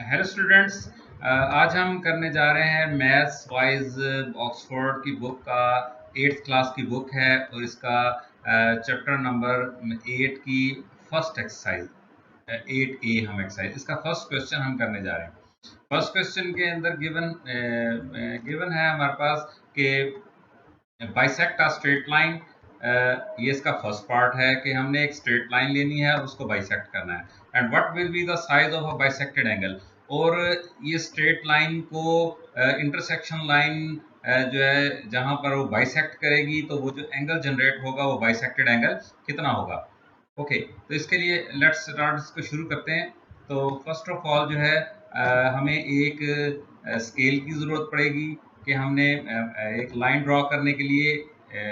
Hello students, आज हम करने जा रहे हैं मैथ्स वाइज ऑक्सफोर्ड की बुक का 8th क्लास की बुक है और इसका चैप्टर नंबर 8 की फर्स्ट एक्सरसाइज 8A हम एक्सरसाइज इसका फर्स्ट क्वेश्चन हम करने जा रहे हैं। फर्स्ट क्वेश्चन के अंदर गिवन है हमारे पास कि बाइसेक्ट अ स्ट्रेट लाइन। ये इसका फर्स्ट पार्ट है कि हमने एक स्ट्रेट लाइन लेनी है और उसको बाइसेक्ट करना है and what will be the size of a bisected angle. और ये स्ट्रेट लाइन को इंटरसेक्शन लाइन जो है जहां पर वो बाइसेक्ट करेगी तो वो जो एंगल जनरेट होगा वो बाइसेक्टेड एंगल कितना होगा। ओके, तो इसके लिए लेट्स स्टार्ट, इसको शुरू करते हैं। तो फर्स्ट ऑफ ऑल जो है हमें एक स्केल की ज़रूरत पड़ेगी कि हमने एक लाइन ड्रॉ करने के लिए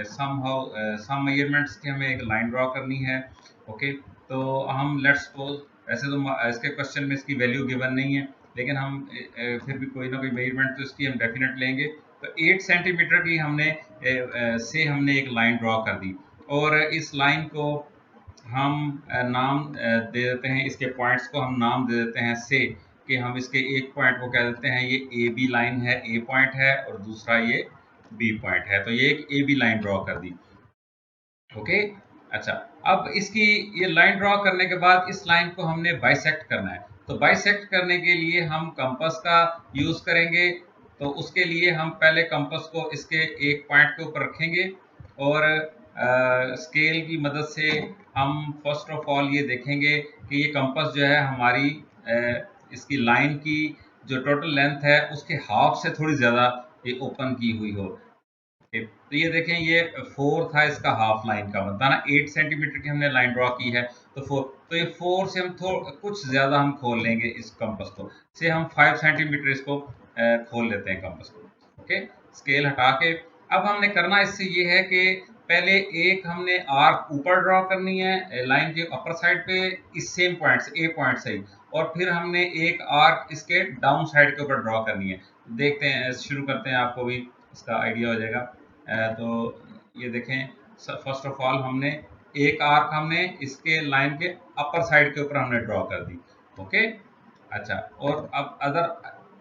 सम मेजरमेंट्स की हमें एक लाइन ड्रॉ करनी है। ओके, तो हम लेट्स सपोज, ऐसे तो इसके क्वेश्चन में इसकी वैल्यू गिवन नहीं है, लेकिन हम फिर भी कोई ना कोई मेजरमेंट तो इसकी हम डेफिनेट लेंगे। तो 8 सेंटीमीटर की हमने एक लाइन ड्रॉ कर दी और इस लाइन को हम नाम दे देते हैं, इसके पॉइंट्स को हम नाम दे देते हैं से, कि हम इसके एक पॉइंट को कह देते हैं ये ए बी लाइन है, ए पॉइंट है, और दूसरा ये बी पॉइंट है। तो ये एक ए बी लाइन ड्रॉ कर दी। ओके, अच्छा, अब इसकी ये लाइन ड्रॉ करने के बाद इस लाइन को हमने बाइसेक्ट करना है। तो बाइसेक्ट करने के लिए हम कंपास का यूज करेंगे। तो उसके लिए हम पहले कंपास को इसके एक पॉइंट के ऊपर रखेंगे और स्केल की मदद से हम फर्स्ट ऑफ ऑल ये देखेंगे कि ये कंपास जो है हमारी इसकी लाइन की जो टोटल लेंथ है उसके हाफ से थोड़ी ज़्यादा ये ओपन की हुई हो। तो ये देखें, ये 4 था, इसका हाफ लाइन का बनता है ना, 8 सेंटीमीटर की हमने लाइन ड्रॉ की है तो 4, तो ये 4 से हम कुछ ज़्यादा हम खोल लेंगे इस कंपास को, से हम 5 सेंटीमीटर इसको खोल लेते हैं कंपास को। ओके, स्केल हटा के अब हमने करना इससे ये है कि पहले एक हमने आर्क ऊपर ड्रॉ करनी है लाइन के अपर साइड पे इस सेम पॉइंट से, ए पॉइंट से ही, और फिर हमने एक आर्क इसके डाउन साइड के ऊपर ड्रॉ करनी है। देखते हैं, शुरू करते हैं, आपको भी इसका आइडिया हो जाएगा। तो ये देखें, फर्स्ट ऑफ ऑल हमने एक आर्क हमने इसके लाइन के अपर साइड के ऊपर हमने ड्रॉ कर दी। ओके, अच्छा, और अब अदर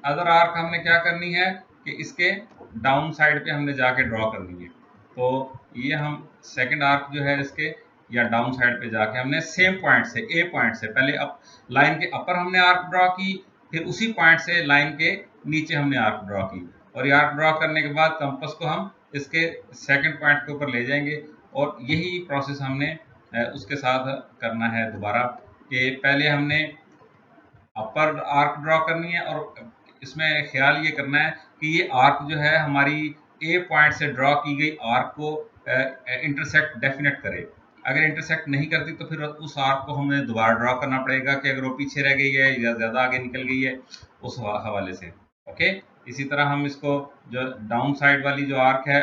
अदर आर्क हमने क्या करनी है कि इसके डाउन साइड पे हमने जाके ड्रॉ करनी है। तो ये हम सेकंड आर्क जो है इसके या डाउन साइड पे जाके हमने सेम पॉइंट से, ए पॉइंट से, पहले अप लाइन के अपर हमने आर्क ड्रॉ की, फिर उसी पॉइंट से लाइन के नीचे हमने आर्क ड्रॉ की, और ये आर्क ड्रॉ करने के बाद कंपास को हम इसके सेकंड पॉइंट के ऊपर ले जाएंगे। और यही प्रोसेस हमने उसके साथ करना है दोबारा, कि पहले हमने अपर आर्क ड्रॉ करनी है और इसमें ख्याल ये करना है कि ये आर्क जो है हमारी ए पॉइंट से ड्रॉ की गई आर्क को इंटरसेक्ट डेफिनेट करे। अगर इंटरसेक्ट नहीं करती तो फिर उस आर्क को हमें दोबारा ड्रॉ करना पड़ेगा कि अगर वो पीछे रह गई है या ज़्यादा आगे निकल गई है उस हवाले से। ओके, इसी तरह हम इसको जो डाउन साइड वाली जो आर्क है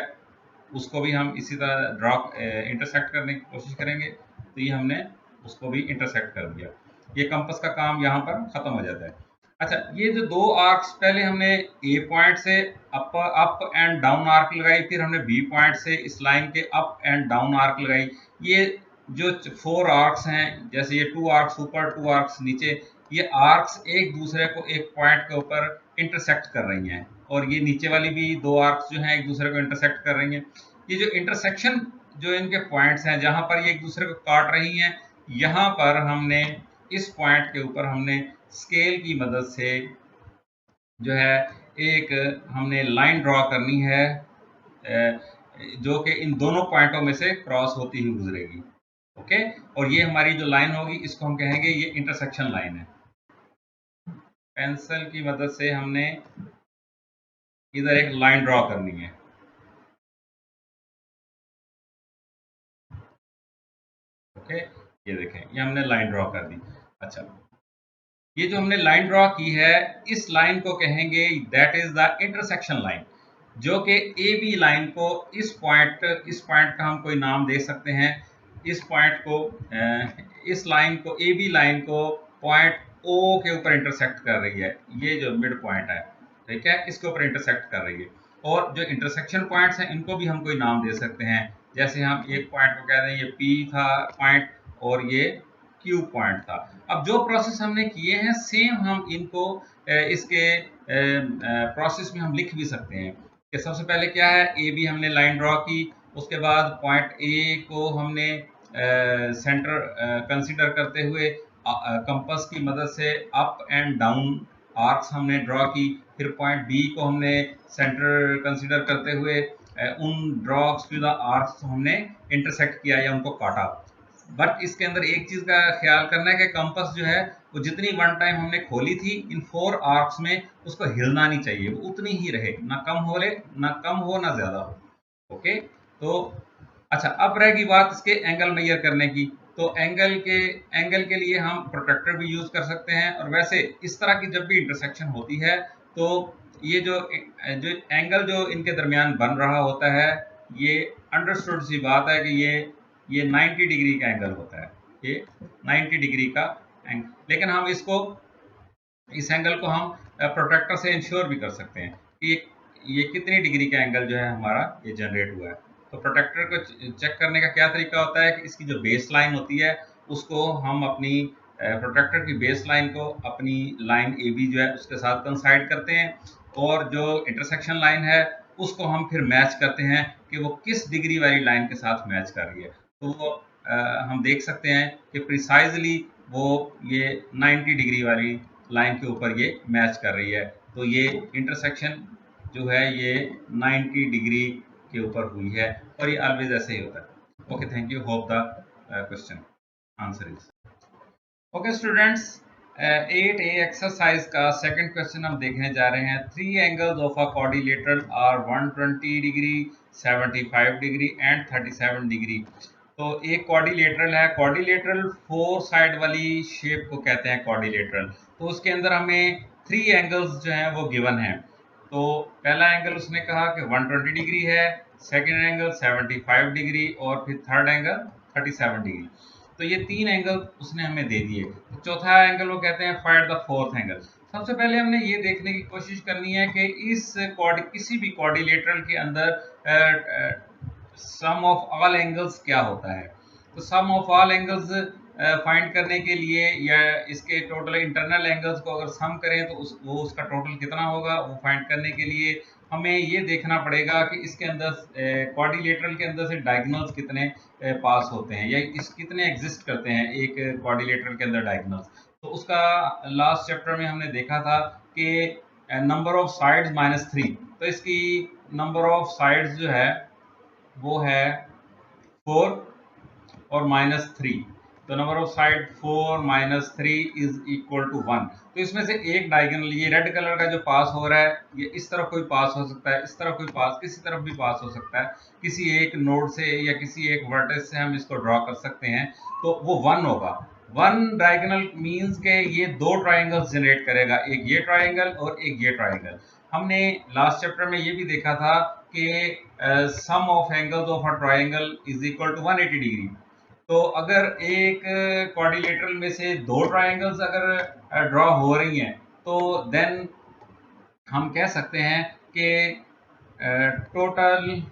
उसको भी हम इसी तरह ड्रॉ इंटरसेक्ट करने की कोशिश करेंगे। तो ये हमने उसको भी इंटरसेक्ट कर दिया। ये कंपास का काम यहाँ पर खत्म हो जाता है। अच्छा, ये जो दो आर्क्स, पहले हमने ए पॉइंट से अप एंड डाउन आर्क लगाई, फिर हमने बी पॉइंट से इस लाइन के अप एंड डाउन आर्क लगाई। ये जो 4 आर्क्स हैं, जैसे ये 2 आर्क्स ऊपर 2 आर्क्स नीचे, ये आर्क्स एक दूसरे को एक पॉइंट के ऊपर इंटरसेक्ट कर रही हैं, और ये नीचे वाली भी 2 आर्क्स जो हैं एक दूसरे को इंटरसेक्ट कर रही हैं। ये जो इंटरसेक्शन, जो इनके पॉइंट्स हैं जहां पर ये एक दूसरे को काट रही हैं, यहाँ पर हमने इस पॉइंट के ऊपर हमने स्केल की मदद से जो है एक हमने लाइन ड्रॉ करनी है जो कि इन दोनों पॉइंटों में से क्रॉस होती हुई गुजरेगी। ओके, और ये हमारी जो लाइन होगी इसको हम कहेंगे ये इंटरसेक्शन लाइन है। पेंसिल की मदद से हमने इधर एक लाइन ड्रॉ करनी है। ओके, ये देखें, ये हमने लाइन ड्रॉ कर दी। अच्छा, ये जो हमने लाइन ड्रॉ की है इस लाइन को कहेंगे that is the intersection line, जो कि ए बी लाइन को इस पॉइंट का हम कोई नाम दे सकते हैं। इस पॉइंट को इस लाइन को, ए बी लाइन को पॉइंट ओ के ऊपर इंटरसेक्ट कर रही है। ये जो मिड पॉइंट है, ठीक है, इसके ऊपर इंटरसेक्ट कर रही है। और जो इंटरसेक्शन पॉइंट्स हैं इनको भी हम कोई नाम दे सकते हैं। जैसे हम एक पॉइंट को कह रहे हैं ये पी था पॉइंट, और ये क्यू पॉइंट था। अब जो प्रोसेस हमने किए हैं सेम हम इनको इसके प्रोसेस में हम लिख भी सकते हैं कि सबसे पहले क्या है, ए बी हमने लाइन ड्रॉ की, उसके बाद पॉइंट ए को हमने सेंटर कंसीडर करते हुए कंपास की मदद से अप एंड डाउन आर्क्स हमने ड्रॉ की, फिर पॉइंट बी को हमने सेंटर कंसीडर करते हुए उन ड्रॉ टू द आर्क्स हमने इंटरसेक्ट किया या उनको काटा। बट इसके अंदर एक चीज का ख्याल करना है कि कंपास जो है वो जितनी वन टाइम हमने खोली थी इन 4 आर्क्स में, उसको हिलना नहीं चाहिए, वो उतनी ही रहे, ना कम हो ना ज्यादा हो। ओके, तो अच्छा, अब रहेगी बात इसके एंगल मेजर करने की। तो एंगल के लिए हम प्रोट्रैक्टर भी यूज कर सकते हैं, और वैसे इस तरह की जब भी इंटरसेक्शन होती है तो ये जो एंगल जो इनके दरमियान बन रहा होता है, ये अंडरस्टूड सी बात है कि ये 90 डिग्री का एंगल होता है, ये 90 डिग्री का एंगल। लेकिन हम इस एंगल को हम प्रोट्रैक्टर से इंश्योर भी कर सकते हैं कि ये कितनी डिग्री का एंगल जो है हमारा ये जनरेट हुआ है। तो प्रोट्रैक्टर को चेक करने का क्या तरीका होता है कि इसकी जो बेस लाइन होती है उसको हम अपनी प्रोट्रैक्टर की बेस लाइन को अपनी लाइन ए बी जो है उसके साथ कंसाइड करते हैं, और जो इंटरसेक्शन लाइन है उसको हम फिर मैच करते हैं कि वो किस डिग्री वाली लाइन के साथ मैच कर रही है। तो वो हम देख सकते हैं कि प्रिसाइजली वो ये 90 डिग्री वाली लाइन के ऊपर ये मैच कर रही है। तो ये इंटरसेक्शन जो है ये 90 डिग्री के ऊपर हुई है, और ये ऑलवेज ऐसे ही होता है। Okay, thank you, hope the question answer is okay. Students, 8A exercise का सेकंड क्वेश्चन हम देखने जा रहे हैं। 3 angles of a quadrilateral are 120 degree, 75 degree and 37 degree. तो एक क्वाड्रिलेटरल है, क्वाड्रिलेटरल 4 साइड वाली शेप को कहते हैं क्वाड्रिलेटरल। तो उसके अंदर हमें 3 एंगल्स जो हैं वो गिवन हैं। तो पहला एंगल उसने कहा कि 120 डिग्री है, सेकेंड एंगल 75 डिग्री, और फिर थर्ड एंगल 37 डिग्री। तो ये 3 एंगल उसने हमें दे दिए। तो चौथा एंगल वो कहते हैं फाइंड द फोर्थ एंगल। सबसे पहले हमने ये देखने की कोशिश करनी है कि इस किसी भी क्वाड्रिलेटरल के अंदर सम ऑफ ऑल एंगल्स क्या होता है। तो सम ऑफ ऑल एंगल्स फाइंड करने के लिए, या इसके टोटल इंटरनल एंगल्स को अगर सम करें तो वो उसका टोटल कितना होगा, वो फाइंड करने के लिए हमें ये देखना पड़ेगा कि इसके अंदर क्वाड्रिलेटरल के अंदर से डायगोनल्स कितने पास होते हैं, या इस कितने एग्जिस्ट करते हैं एक क्वाड्रिलेटरल के अंदर डायगोनल्स। तो उसका लास्ट चैप्टर में हमने देखा था कि नंबर ऑफ साइड्स -3। तो इसकी नंबर ऑफ साइड्स जो है वो है 4 और -3। तो number of side 4 -3 is equal to 1। तो इसमें से एक डायगोनल, ये रेड कलर का जो पास हो रहा है, ये इस तरफ कोई पास हो सकता है, इस तरफ कोई पास, किसी तरफ भी पास हो सकता है, किसी एक नोड से या किसी एक वर्टेक्स से हम इसको ड्रॉ कर सकते हैं। तो वो 1 होगा। 1 डायगोनल मीन्स के ये 2 ट्राइंगल्स जनरेट करेगा, एक ये ट्राइंगल और एक ये ट्राइंगल। हमने लास्ट चैप्टर में ये भी देखा था कि sum of angles of a triangle is equal to 180 degree. तो अगर एक क्वाड्रिलेटरल में से 2 ट्राइंगल्स अगर ड्रॉ हो रही हैं, तो देन हम कह सकते हैं कि total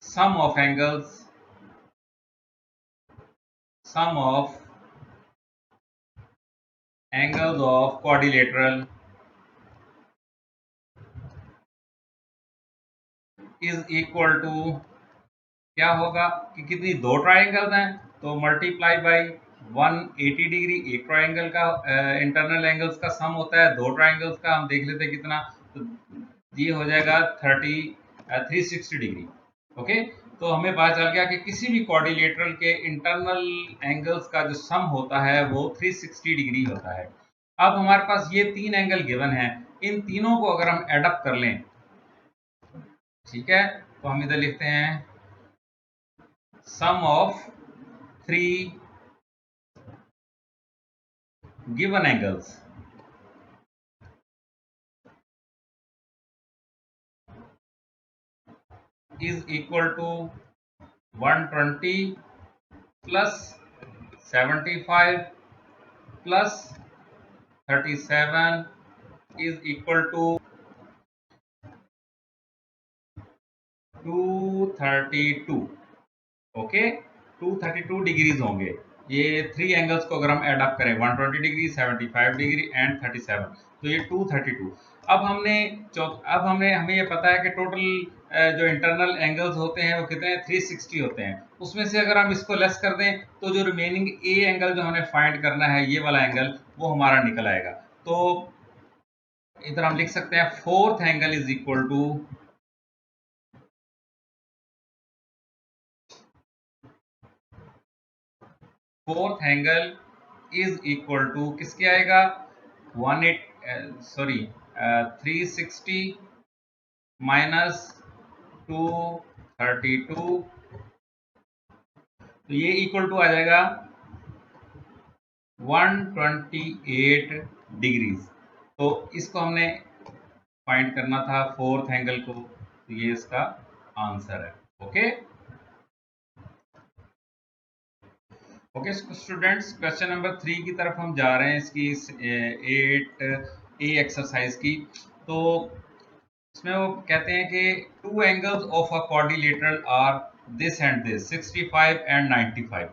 sum of angles, sum of angles of quadrilateral is equal to क्या होगा कि कितनी 2 ट्राइंगल्स हैं, तो मल्टीप्लाई बाई 180 डिग्री एक ट्राइंगल का इंटरनल एंगल्स का सम होता है, 2 ट्राइंगल्स का हम देख लेते हैं कितना, तो ये हो जाएगा 360 डिग्री। ओके, तो हमें पता चल गया कि किसी भी क्वाड्रिलेटरल के इंटरनल एंगल्स का जो सम होता है वो 360 डिग्री होता है। अब हमारे पास ये 3 एंगल गिवन है, इन तीनों को अगर हम एड अप कर लें, ठीक है, तो हम इधर लिखते हैं sum of 3 given angles is equal to 120 plus 75 plus 37 is equal to 232. Okay, 232 degrees होंगे। ये 3 एंगल्स को अगर हम ऐड अप करें 120 डिग्री, 75 डिग्री एंड 37, तो ये 232। अब हमने हमें ये पता है कि टोटल जो इंटरनल एंगल्स होते हैं वो कितने हैं, 360 होते हैं। उसमें से अगर हम इसको लेस कर दें तो जो रिमेनिंग ए एंगल जो हमें फाइंड करना है, ये वाला एंगल, वो हमारा निकल आएगा। तो इधर हम लिख सकते हैं fourth angle is equal to किसके आएगा, 360 माइनस 232, तो ये इक्वल टू आ जाएगा 128 डिग्रीज। तो इसको हमने फाइंड करना था फोर्थ एंगल को, तो ये इसका आंसर है। Okay okay students, question number 3 की तरफ हम जा रहे हैं, इसकी 8 ए एक्सरसाइज की। तो इसमें वो कहते हैं कि two angles of a quadrilateral are this and this 65 and 95।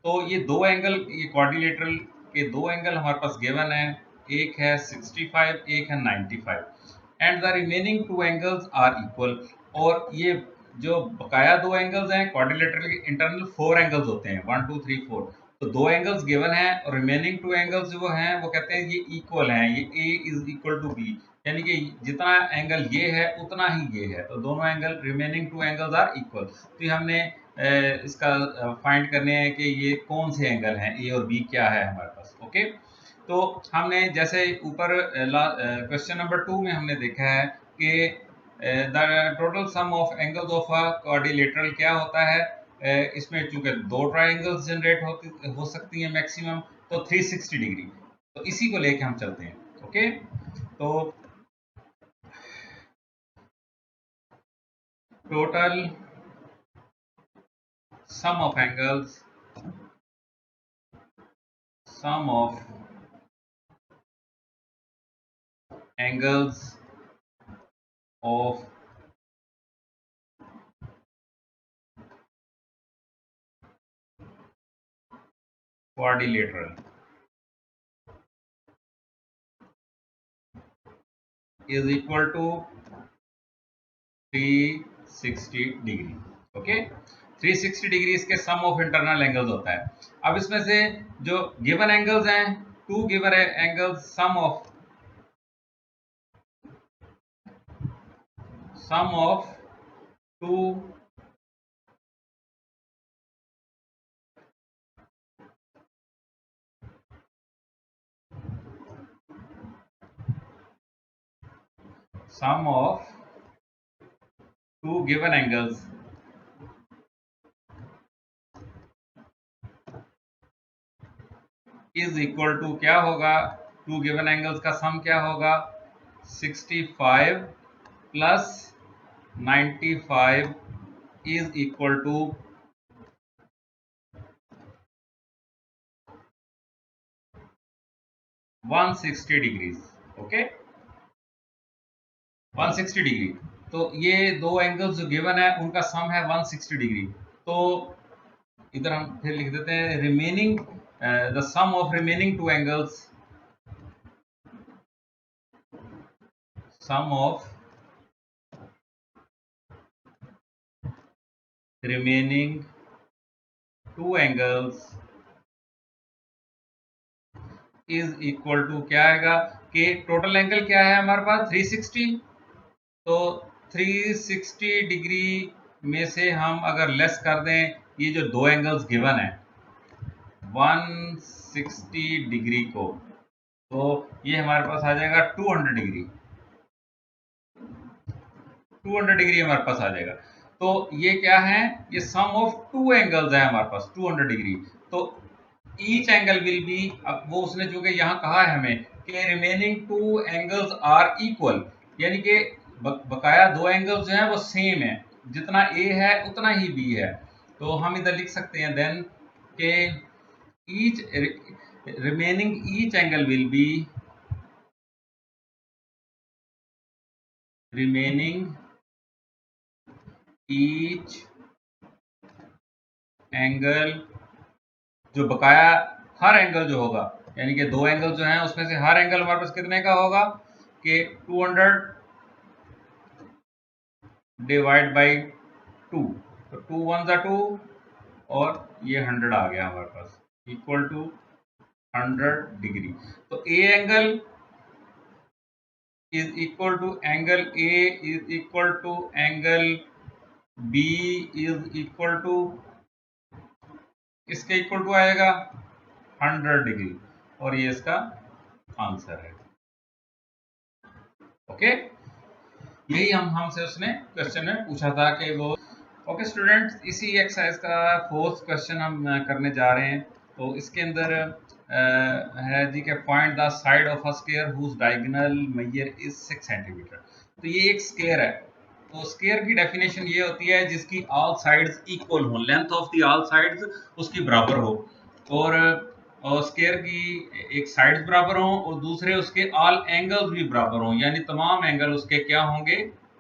तो ये दो एंगल, ये क्वाड्रिलेटरल के दो एंगल हमारे पास गिवन है, एक है 65, एक है 95, and the remaining two angles are equal. और ये जो बकाया दो एंगल्स हैं क्वाड्रिलेटरल के, इंटरनल 4 एंगल्स होते हैं, 1 2 3 4। तो दो एंगल्स गिवन हैं और रिमेनिंग टू एंगल्स जो हैं वो कहते हैं ये इक्वल हैं, ये ए इज इक्वल टू बी, यानी कि जितना एंगल ये है उतना ही ये है। तो दोनों angle, remaining two angles are equal. तो ये हमने इसका फाइंड करने हैं कि ये कौन से एंगल हैं, ए और बी क्या है हमारे पास। ओके, तो हमने जैसे ऊपर क्वेश्चन नंबर 2 में हमने देखा है कि the total sum of angles of a quadrilateral क्या होता है। इसमें चूंकि दो ट्राइंगल्स जनरेट हो सकती हैं मैक्सिमम, तो 360 डिग्री। तो इसी को लेके हम चलते हैं। ओके, तो total sum of angles, sum of angles of quadrilateral is equal to 360 degree. Okay, 360 degree इसके सम ऑफ इंटरनल एंगल्स होता है। अब इसमें से जो गिवन एंगल्स हैं, two given angles, sum of two sum of two given angles is equal to क्या होगा, टू गिवन एंगल्स का सम क्या होगा, 65 plus 95 is equal to 160 degrees. Okay, 160 degree. तो ये दो एंगल्स जो गिवन है उनका सम है 160 डिग्री। तो इधर हम फिर लिख देते हैं remaining, the sum of remaining two angles, sum of remaining two angles is equal to क्या आएगा, कि टोटल एंगल क्या है हमारे पास 360। तो 360 डिग्री में से हम अगर लेस कर दें ये जो दो एंगल्स गिवन है 160 डिग्री को, तो ये हमारे पास आ जाएगा 200 डिग्री, 200 डिग्री हमारे पास आ जाएगा। तो ये क्या है, ये सम ऑफ टू एंगल्स है हमारे पास 200 डिग्री। तो ईच एंगल विल बी, अब वो उसने चूंकि यहाँ कहा है हमें कि remaining two angles are equal, यानी कि बकाया दो एंगल्स जो हैं वो सेम है, जितना ए है उतना ही बी है। तो हम इधर लिख सकते हैं देन के each remaining each angle will B, remaining each angle जो बकाया हर एंगल जो होगा, यानी कि दो एंगल जो हैं उसमें से हर एंगल हमारे पास कितने का होगा कि 200 डिवाइड बाई 2, तो 2 1 जा 2 और ये 100 आ गया हमारे पास, इक्वल टू 100 डिग्री। तो A angle is equal to angle A is equal to angle B is equal to, इसके इक्वल टू आएगा 100 डिग्री, और ये इसका आंसर है। ओके, यही हमसे उसने क्वेश्चन में पूछा था कि वो। ओके स्टूडेंट्स, इसी एक्सरसाइज का फोर्थ क्वेश्चन हम करने जा रहे हैं। तो इसके अंदर है जी के find the side of a square whose diagonal measure is 6 centimetre. तो ये एक स्क्वायर है, तो स्क्वायर की डेफिनेशन ये होती है जिसकी ऑल साइड्स इक्वल हो, length of the all sides उसकी बराबर हो, और स्क्वायर की एक साइड्स बराबर हो और दूसरे उसके ऑल एंगल्स भी बराबर हो, यानी तमाम एंगल उसके क्या होंगे,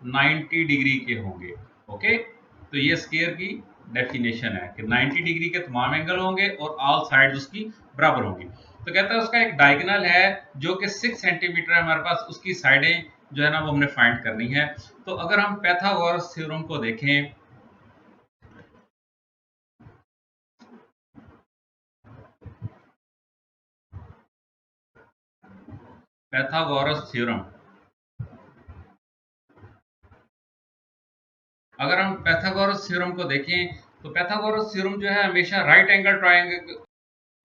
90 डिग्री के होंगे। ओके, तो ये स्क्वायर की डेफिनेशन है कि 90 डिग्री के तमाम एंगल होंगे और ऑल साइड्स उसकी बराबर होंगी। तो कहता है उसका एक डायगोनल है जो कि 6 सेंटीमीटर है हमारे पास, उसकी साइडें जो है ना वो हमने फाइंड करनी है। तो अगर हम पाइथागोरस थ्योरम को देखें, पाइथागोरस थ्योरम, अगर हम पाइथागोरस थ्योरम को देखें तो पाइथागोरस थ्योरम जो है हमेशा राइट एंगल ट्रायंगल।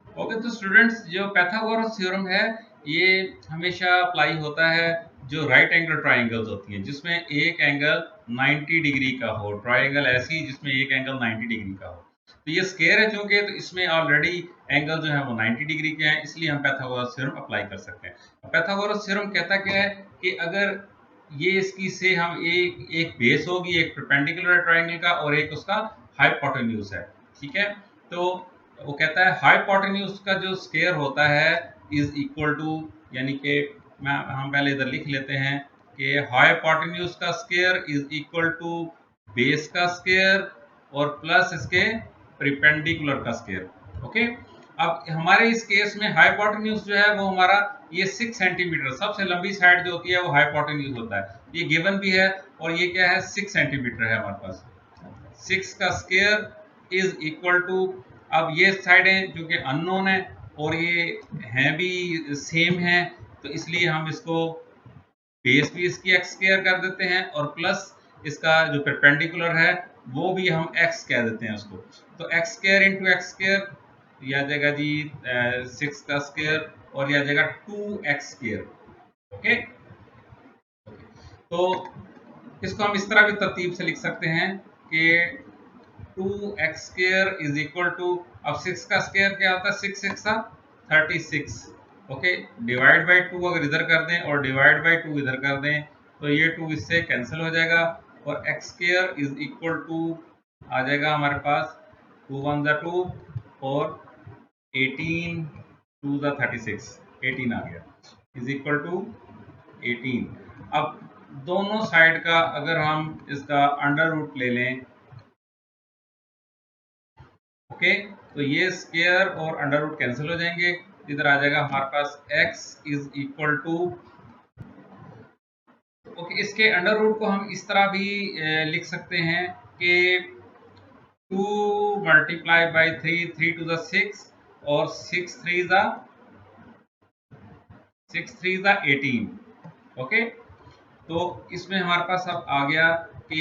ओके, तो स्टूडेंट्स जो पाइथागोरस थ्योरम है ये हमेशा अप्लाई होता है जो राइट एंगल ट्रायंगल्स होती हैं जिसमें एक एंगल 90 डिग्री का हो, ट्रायंगल ऐसी जिसमें एक एंगल 90 डिग्री का हो। तो ये स्क्वायर है चूंकि, तो इसमें ऑलरेडी एंगल जो है वो 90 डिग्री के हैं, इसलिए हम पाइथागोरस थ्योरम अप्लाई कर सकते हैं। पाइथागोरस थ्योरम कहता क्या है कि अगर ये इसकी से हम एक बेस होगी, एक परपेंडिकुलर ट्रायंगल का और एक उसका हाइपोटेन्यूज है, ठीक है। तो वो कहता है हाइपोटेन्यूज का जो स्क्वायर होता है इज इक्वल टू, यानी कि हम पहले इधर लिख लेते हैं कि हाइपोटेन्यूज का square is equal to base का स्क्वायर और प्लस इसके परपेंडिकुलर का स्क्वायर। ओके, अब हमारे इस केस में हाइपोटेन्यूज जो है वो हमारा ये 6 सेंटीमीटर, सबसे लंबी साइड जो होती है वो हाइपोटेन्यूज होता है, ये गिवन भी है, और ये क्या है 6 सेंटीमीटर है हमारे पास। 6 का स्क्वायर इज इक्वल टू, अब ये साइडें जो कि अननोन है और ये हैं भी सेम है, तो इसलिए हम इसको बेस भी इसकी एक्स स्क्वायर कर देते हैं और प्लस इसका जो परपेंडिकुलर है वो भी हम एक्स कह देते हैं उसको। तो x square into x square, यह आ जाएगा जी 6 का स्क्वायर, और यह आ जाएगा 2x स्क्वायर। ओके, तो इसको हम इस तरह भी तरतीब से लिख सकते हैं कि 2x square is equal to, अब 6 का स्क्वायर क्या होता है, 6 6 36। ओके, डिवाइड बाई 2 अगर इधर कर दें और डिवाइड बाई 2 इधर कर दें तो ये 2 इससे कैंसिल हो जाएगा, और x square is equal to आ जाएगा हमारे पास 2 1 जा 2 और 18 2 जा 36, 18 आ गया इज इक्वल टू 18। अब दोनों साइड का अगर हम इसका अंडर रूट ले लें, ओके, तो ये स्क्वायर और अंडर रूट कैंसिल हो जाएंगे, इधर आ जाएगा हमारे पास x is equal to, okay, इसके अंडर रूट को हम इस तरह भी लिख सकते हैं कि 2 मल्टीप्लाई बाई 3, 3 टू द 6 और 6 3 द 18। ओके, तो इसमें हमारे पास अब आ गया कि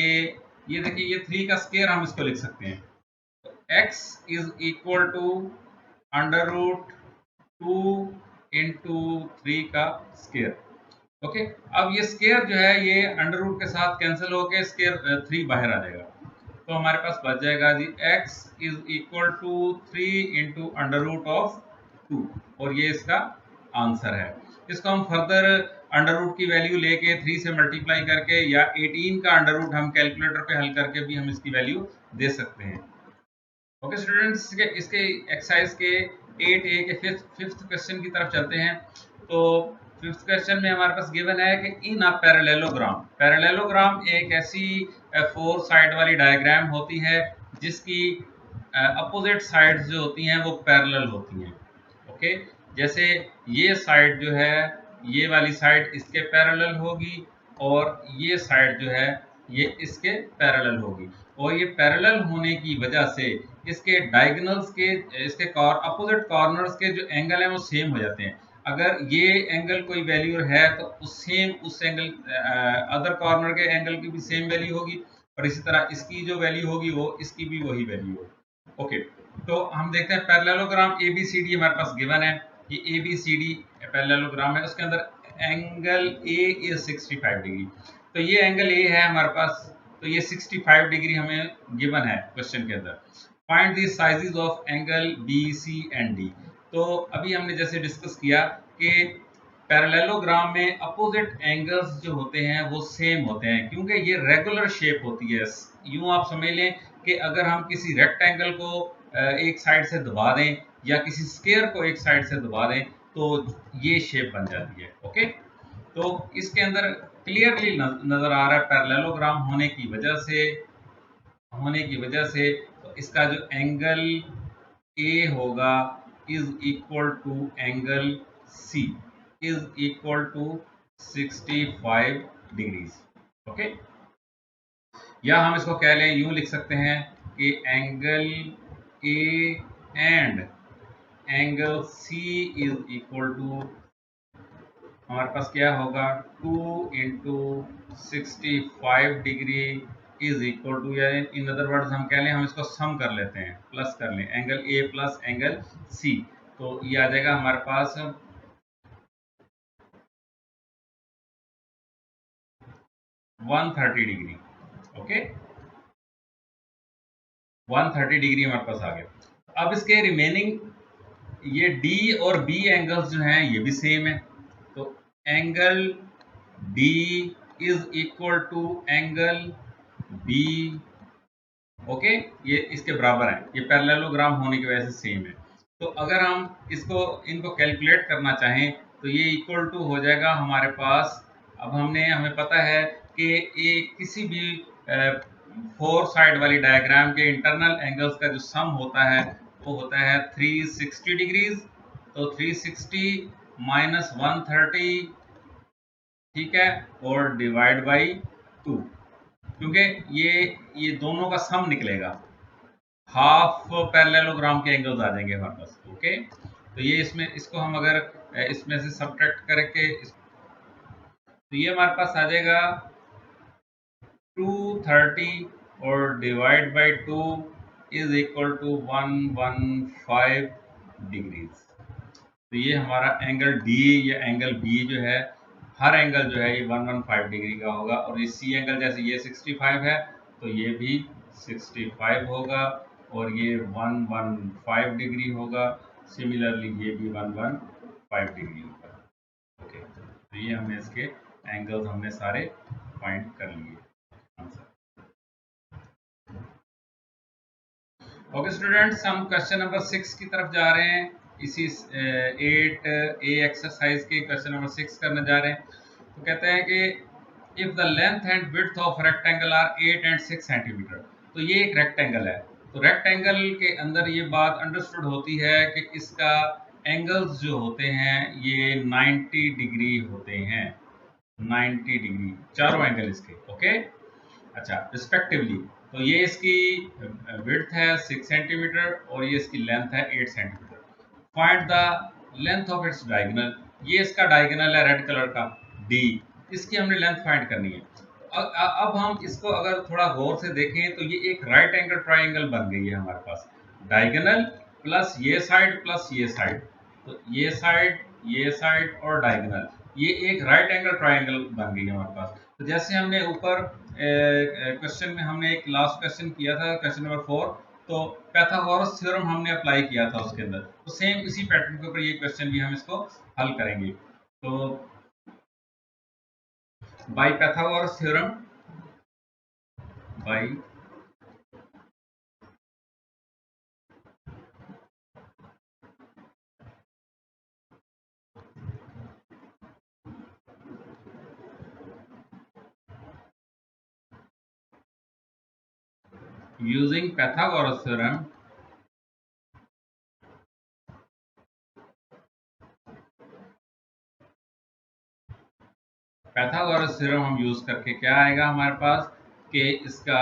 ये देखिए ये 3 का स्क्वायर हम इसको लिख सकते हैं, x is equal to under root 2 into 3 का स्क्वायर। ओके, अब ये स्क्वायर जो है ये अंडर रूट के साथ कैंसिल होके स्क्वायर 3 बाहर आ जाएगा, तो हमारे पास बच जाएगा जी x is equal to 3 into under root of 2, और ये इसका आंसर है। इसको हम फर्दर अंडर रूट की वैल्यू लेके 3 से मल्टीप्लाई करके या 18 का अंडर रूट हम कैलकुलेटर पे हल करके भी हम इसकी वैल्यू दे सकते हैं। ओके स्टूडेंट्स, इसके एक्सरसाइज के 8A के फिफ्थ क्वेश्चन की तरफ चलते हैं। तो फिफ्थ क्वेश्चन में हमारे पास गिवन है कि इन अ पैरेललोग्राम, पैरेललोग्राम एक ऐसी 4 साइड वाली डायग्राम होती है जिसकी अपोजिट साइड्स जो होती हैं वो पैरेलल होती हैं। ओके, जैसे ये साइड जो है, ये वाली साइड इसके पैरेलल होगी, और ये साइड जो है ये इसके पैरेलल होगी। और ये पैरेलल होने की वजह से इसके डायगोनल्स के, इसके अपोजिट कॉर्नर्स के जो एंगल हैं वो सेम हो जाते हैं। अगर ये एंगल कोई वैल्यू है तो उस एंगल अदर कॉर्नर के एंगल की भी सेम वैल्यू होगी, और इसी तरह इसकी जो वैल्यू होगी वो इसकी भी वही वैल्यू होगी। ओके, तो हम देखते हैं पैरेललोग्राम ABCD हमारे पास गिवन है। ये ABCD पैरेललोग्राम है, उसके अंदर एंगल A इज 65 डिग्री। तो ये एंगल A है हमारे पास, तो ये 65 डिग्री हमें गिवन है क्वेश्चन के अंदर। Find the sizes of angle BC and D। तो अभी हमने जैसे डिस्कस किया कि पैरेललोग्राम में अपोजिट एंगल्स जो होते हैं वो सेम होते हैं, क्योंकि ये रेगुलर शेप होती है। यूं आप समझ लें कि अगर हम किसी रेक्टेंगल को एक साइड से दबा दें, या किसी स्क्वायर को एक साइड से दबा दें, तो ये शेप बन जाती है। ओके, तो इसके अंदर क्लियरली नजर आ रहा है पैरेललोग्राम होने की वजह से तो इसका जो एंगल ए होगा is equal to angle C is equal to 65 degrees. Okay, या हम इसको कह लें, यूं लिख सकते हैं कि angle A and angle C is equal to, हमारे पास क्या होगा, 2 into 65 degree is equal to, या इन अदर वर्ड्स हम कह लें, हम इसको सम कर लेते हैं, प्लस कर लें, angle A plus angle C, तो ये आ जाएगा हमारे पास 130 डिग्री। ओके, 130 डिग्री हमारे पास आ गया। अब इसके रिमेनिंग ये डी और बी एंगल्स जो हैं ये भी सेम है, तो angle D is equal to angle B. Okay, ये इसके बराबर है, ये पैरेललोग्राम होने की वजह से सेम है। तो अगर हम इनको कैलकुलेट करना चाहें तो ये इक्वल टू हो जाएगा हमारे पास। अब हमें पता है कि ये किसी भी फोर साइड वाली डायग्राम के इंटरनल एंगल्स का जो सम होता है वो होता है 360 डिग्रीज। तो 360 माइनस 130, ठीक है, और डिवाइड बाई 2, क्योंकि ये दोनों का सम निकलेगा, हाफ पैरेललोग्राम के एंगल्स आ जाएंगे हमारे पास। ओके, तो ये इसको हम अगर इसमें से सब्ट्रैक्ट करके तो ये हमारे पास आ जाएगा 230 और divide by 2 is equal to 115 degrees. तो ये हमारा एंगल डी या एंगल बी जो है, हर एंगल जो है ये 115 डिग्री का होगा, और ये सी एंगल जैसे ये 65 है तो ये भी 65 होगा, और ये 115 डिग्री होगा। सिमिलरली ये भी 115 डिग्री होगा। ओके, तो ये हमने इसके एंगल्स हमने सारे फाइंड कर लिए आंसर। ओके स्टूडेंट्स, हम क्वेश्चन नंबर 6 की तरफ जा रहे हैं। इसी 8A एक्सरसाइज के क्वेश्चन नंबर 6 करने जा रहे हैं। तो कहते हैं कि if the length and width of rectangle are 8 and 6 centimetre. तो ये एक रेक्टेंगल है, तो रेक्टेंगल के अंदर ये बात अंडरस्टूड होती है कि इसका एंगल्स जो होते हैं ये 90 डिग्री होते हैं, 90 डिग्री चारों एंगल इसके। ओके, अच्छा, रिस्पेक्टिवली। तो ये इसकी विड्थ है 6 सेंटीमीटर और ये इसकी लेंथ है 8 centimetre. Find the length of its diagonal. ये इसका डायगोनल है रेड कलर का डी, इसकी हमने लेंथ फाइंड करनी है। अब हम इसको अगर थोड़ा गौर से देखें तो ये एक राइट एंगल ट्राइंगल बन गई है हमारे पास, डायगोनल प्लस ये साइड प्लस ये साइड, तो ये साइड और डायगोनल, ये एक राइट एंगल ट्राइंगल बन गई है हमारे पास। तो जैसे हमने ऊपर क्वेश्चन में हमने एक लास्ट क्वेश्चन किया था, क्वेश्चन नंबर 4, तो पैथागोरस थ्योरम हमने अप्लाई किया था उसके अंदर, तो सेम इसी पैटर्न के ऊपर ये क्वेश्चन भी हम इसको हल करेंगे। तो by Pythagoras theorem, by using Pythagoras theorem, Pythagoras theorem हम यूज करके क्या आएगा हमारे पास कि इसका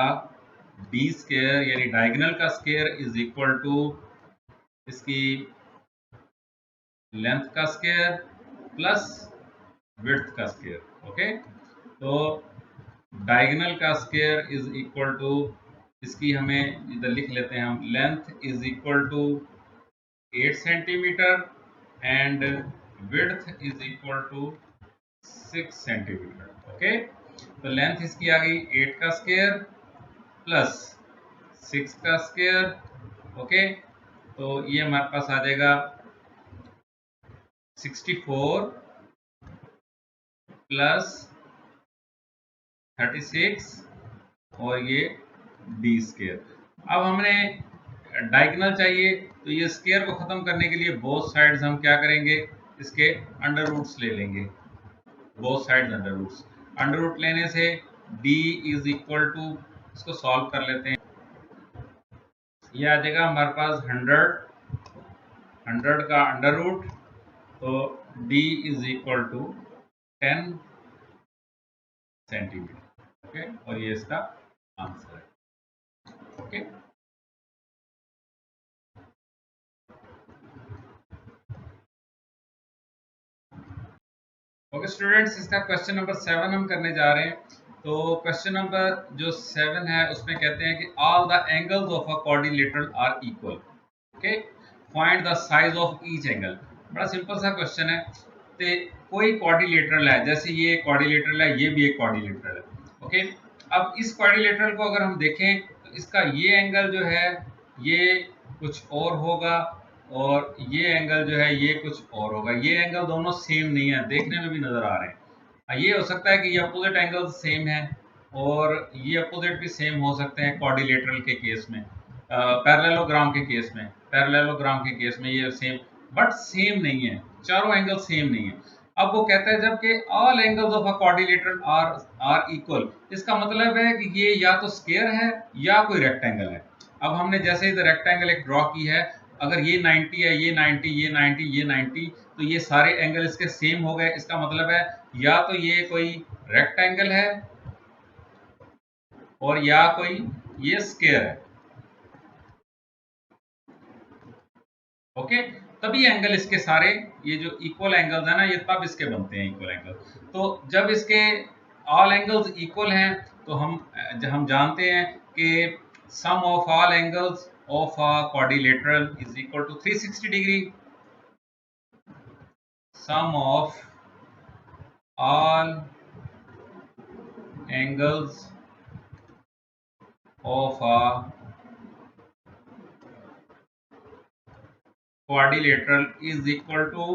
डी स्क्वायर यानी डायगोनल का स्क्वायर इज इक्वल टू इसकी लेंथ का स्क्वायर प्लस विड्थ का स्क्वायर। ओके, तो डायगोनल का स्क्वायर इज इक्वल टू इसकी हमें इधर लिख लेते हैं हम, length is equal to 8 centimetre and width is equal to 6 centimetre. Okay, तो लेंथ इसकी आ गई 8 का स्क्वायर प्लस 6 का स्क्वायर। ओके, तो ये हमारे पास आ जाएगा 64 प्लस 36 और ये डी स्क्वायर। अब हमने डायगोनल चाहिए, तो ये स्क्वायर को खत्म करने के लिए बोथ साइड्स हम क्या करेंगे, इसके अंडर रूट्स ले लेंगे। Both sides under roots, under root लेने से d इज इक्वल टू, इसको सॉल्व कर लेते हैं, ये आ जाएगा हमारे पास 100 का अंडर रूट, तो d is equal to 10 centimetre. Okay, और ये इसका आंसर है। ओके, ओके स्टूडेंट्स, इसका क्वेश्चन नंबर 7 हम करने जा रहे हैं। तो क्वेश्चन नंबर जो 7 है उसमें कहते हैं कि all the angles of a quadrilateral are equal. Okay, find the size of each angle. बड़ा सिंपल सा क्वेश्चन है। तो कोई क्वाड्रिलेटरल है, जैसे ये क्वाड्रिलेटरल है, ये भी एक क्वाड्रिलेटरल है। ओके, अब इस क्वाड्रिलेटरल को अगर हम देखें तो इसका ये एंगल जो है ये कुछ और होगा और ये एंगल जो है ये कुछ और होगा। ये एंगल दोनों सेम नहीं है, देखने में भी नजर आ रहे हैं। ये हो सकता है कि ये अपोजिट एंगल सेम है और ये अपोजिट भी सेम हो सकते हैं क्वाड्रिलेटरल के केस में, पैरेललोग्राम के केस में, पैरेललोग्राम के केस में ये सेम, बट सेम नहीं है, चारों एंगल सेम नहीं है। अब वो कहता है जबकि all angles of a quadrilateral are equal, इसका मतलब है कि ये या तो स्क्वायर है या कोई रेक्टेंगल है। अब हमने जैसे इधर रेक्टेंगल एक ड्रॉ की है, अगर ये 90 है, ये 90, ये 90, ये 90, तो ये सारे एंगल इसके सेम हो गए। इसका मतलब है या तो ये कोई रेक्टेंगल है और या कोई ये स्क्वायर है। ओके, तभी एंगल इसके सारे ये जो इक्वल एंगल्स है ना, ये तब इसके बनते हैं इक्वल एंगल। तो जब इसके ऑल एंगल्स इक्वल हैं तो हम जानते हैं कि sum of all angles of a quadrilateral is equal to 360 degree. Sum of all angles of a quadrilateral is equal to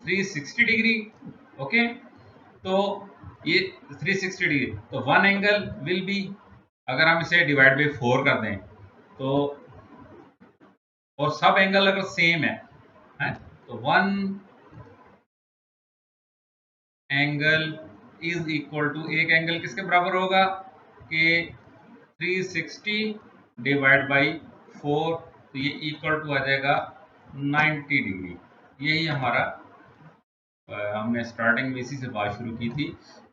360 degree. Okay, तो ये 360 डिग्री, तो वन एंगल विल बी, अगर हम इसे डिवाइड बाई 4 कर दें तो, और सब एंगल अगर सेम है तो one angle is equal to, एक एंगल किसके बराबर होगा कि 360 डिवाइड बाई 4, तो ये इक्वल टू आ जाएगा 90 डिग्री। यही हमारा हमने स्टार्टिंग में इसी से बात शुरू की थी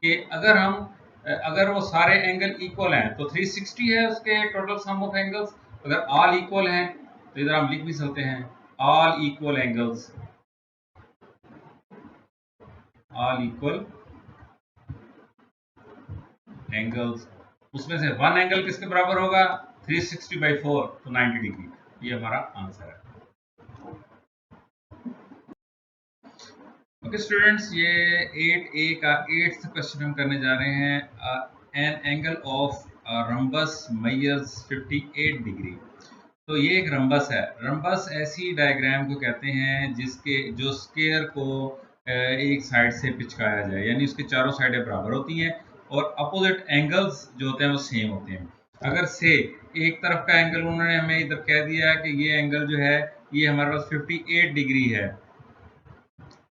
कि अगर वो सारे एंगल इक्वल हैं तो 360 है उसके टोटल सम ऑफ एंगल्स। अगर ऑल इक्वल हैं तो इधर हम लिख भी सकते हैं all equal angles, all equal angles, उसमें से वन एंगल किसके बराबर होगा 360 बाई 4, तो 90 डिग्री। ये हमारा आंसर है। ओके स्टूडेंट्स, ये 8A का 8th क्वेश्चन हम करने जा रहे हैं। An angle of rhombus measures 58 degree. तो ये एक रम्बस है। रम्बस ऐसी डायग्राम को कहते हैं जिसके जो स्क्वायर को एक साइड से पिचकाया जाए, यानी उसकी चारों साइडें बराबर होती हैं और अपोजिट एंगल्स जो होते हैं वो सेम होते हैं। अगर से एक तरफ का एंगल उन्होंने हमें इधर कह दिया कि ये एंगल जो है ये हमारे पास 58 डिग्री है,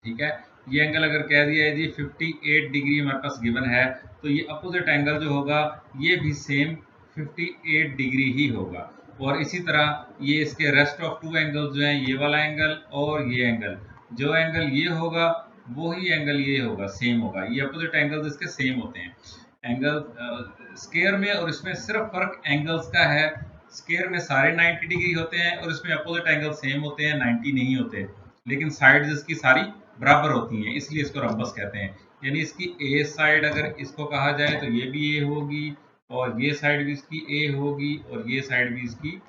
ठीक है, ये एंगल अगर कह दिया है जी 58 डिग्री हमारे पास गिवन है, तो ये अपोजिट एंगल जो होगा ये भी सेम 58 डिग्री ही होगा। और इसी तरह ये इसके रेस्ट ऑफ टू एंगल्स जो हैं, ये वाला एंगल और ये एंगल, जो एंगल ये होगा वो ही एंगल ये होगा, सेम होगा। ये अपोजिट एंगल्स इसके सेम होते हैं। एंगल स्केयर में और इसमें सिर्फ फर्क एंगल्स का है। स्केयर में सारे 90 डिग्री होते हैं और इसमें अपोजिट एंगल सेम होते हैं, 90 नहीं होते, लेकिन साइड्स इसकी सारी बराबर होती हैं, इसलिए इसको रम्बस कहते हैं। यानी इसकी ए साइड अगर इसको कहा जाए तो ये भी ए होगी, और ये साइड भी इसकी ए होगी, और ये साइड भी इसकी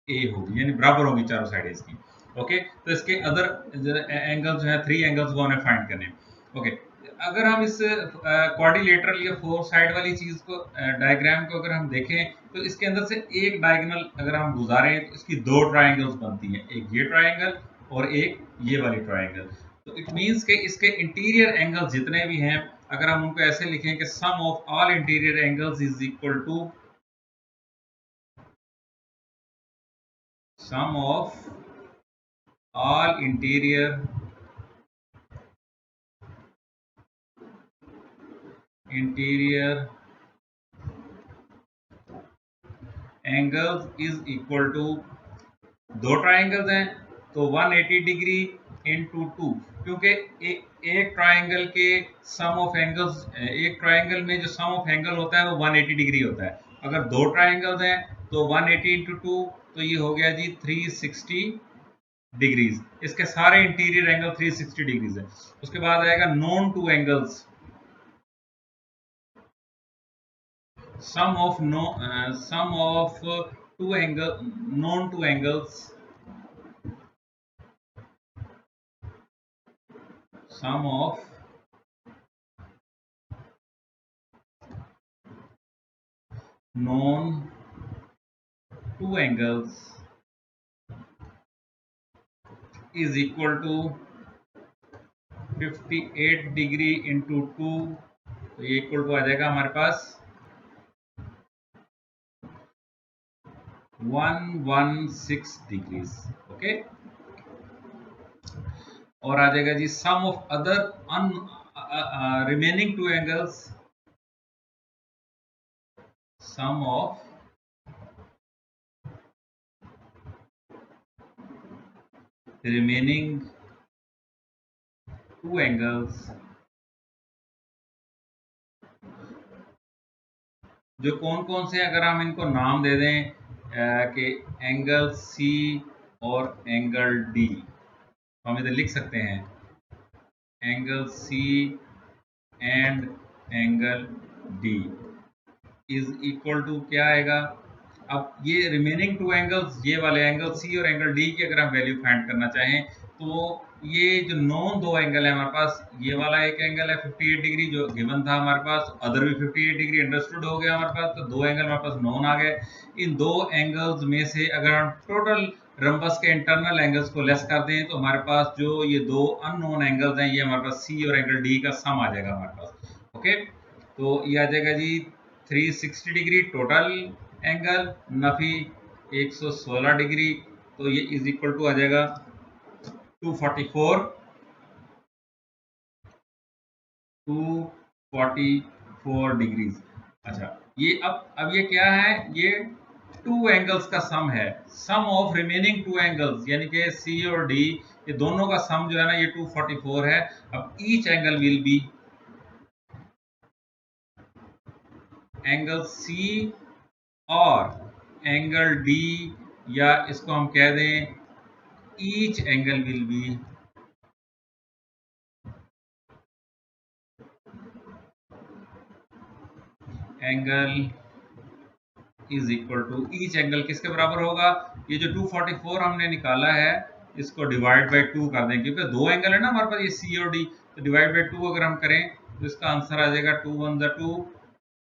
ए होगी, यानी बराबर होगी चारों साइड इसकी। ओके, तो इसके अदर एंगल जो है, 3 एंगल्स वो हमें फाइंड करने। ओके, अगर हम इस क्वाड्रिलेटरल या 4 साइड वाली चीज को, डायग्राम को अगर हम देखें, तो इसके अंदर से एक डायगोनल अगर हम गुजारें तो इसकी 2 ट्राइंगल्स बनती हैं, एक ये ट्राइंगल और एक ये वाली ट्राइंगल। तो इट मीन्स के इसके इंटीरियर एंगल्स जितने भी हैं, अगर हम उनको ऐसे लिखें कि sum of all interior angles is equal to sum of all interior angles is equal to, दो ट्राइंगल्स हैं तो 180 डिग्री इंटू 2, क्योंकि एक ट्राइंगल के सम ऑफ एंगल्स, एक ट्राइंगल में जो सम ऑफ एंगल होता है वो 180 डिग्री होता है। अगर दो ट्राइंगल्स हैं तो 180 इंटू 2, तो ये हो गया जी 360 डिग्रीज। इसके सारे इंटीरियर एंगल 360 डिग्रीज है। उसके बाद आएगा known two angles, sum of no sum of two angle known two angles, sum of known two angles is equal to 58 degree into 2, तो ये इक्वल टू आ जाएगा हमारे पास 116 डिग्रीज। ओके, और आ जाएगा जी sum of other remaining two angles, sum of remaining two angles, जो कौन कौन से, अगर हम इनको नाम दे दें कि एंगल सी और एंगल डी, तो हम इधर लिख सकते हैं angle C and angle D is equal to क्या आएगा। अब ये रिमेनिंग टू एंगल्स, ये वाले एंगल सी और एंगल डी की अगर हम वैल्यू फाइंड करना चाहें, तो ये जो नॉन दो एंगल है हमारे पास, ये वाला एक एंगल है 58 डिग्री जो गिवन था हमारे पास, अदर भी 58 डिग्री अंडरस्टूड हो गया हमारे पास, तो दो एंगल हमारे पास नॉन आ गए। इन दो एंगल्स में से अगर हम टोटल रम्बस के इंटरनल एंगल्स को लेस कर दें, तो हमारे पास जो ये दो अननोन एंगल्स हैं, ये हमारे पास सी और एंगल डी का सम आ जाएगा हमारे पास। ओके, तो ये आ जाएगा जी 360 degree total angle Nafi 116 degree, तो ये इज इक्वल टू आ जाएगा 244 डिग्रीज। अच्छा, ये अब ये क्या है, ये टू एंगल्स का सम है, सम ऑफ रिमेनिंग टू एंगल्स, यानी कि सी और डी, ये दोनों का सम जो है ना ये 244 है। अब each angle will be angle C और एंगल डी, या इसको हम कह दें each angle will be angle is equal to, each angle किसके बराबर होगा, ये जो 244 हमने निकाला है इसको डिवाइड बाय 2 कर दें, क्योंकि दो एंगल है ना हमारे पास, ये सी और डी, तो डिवाइड बाय 2 अगर हम करें तो इसका आंसर आ जाएगा 2 1 2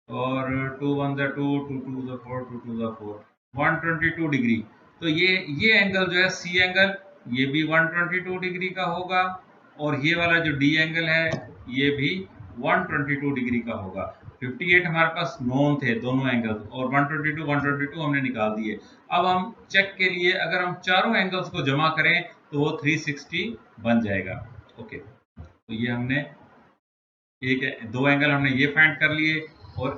और 2 1 2, 2 2 4, 2 2 4, 122 डिग्री। तो ये एंगल जो है सी एंगल, ये भी 122 डिग्री का होगा, और ये वाला जो डी एंगल है ये भी 122 डिग्री का होगा। 58 हमारे पास नॉन थे दोनों एंगल्स, और 122 हमने निकाल दिए। अब हम चेक के लिए अगर हम चारों एंगल्स को जमा करें तो वो 360 बन जाएगा। ओके, तो ये हमने दो एंगल हमने ये फाइंड कर लिए, और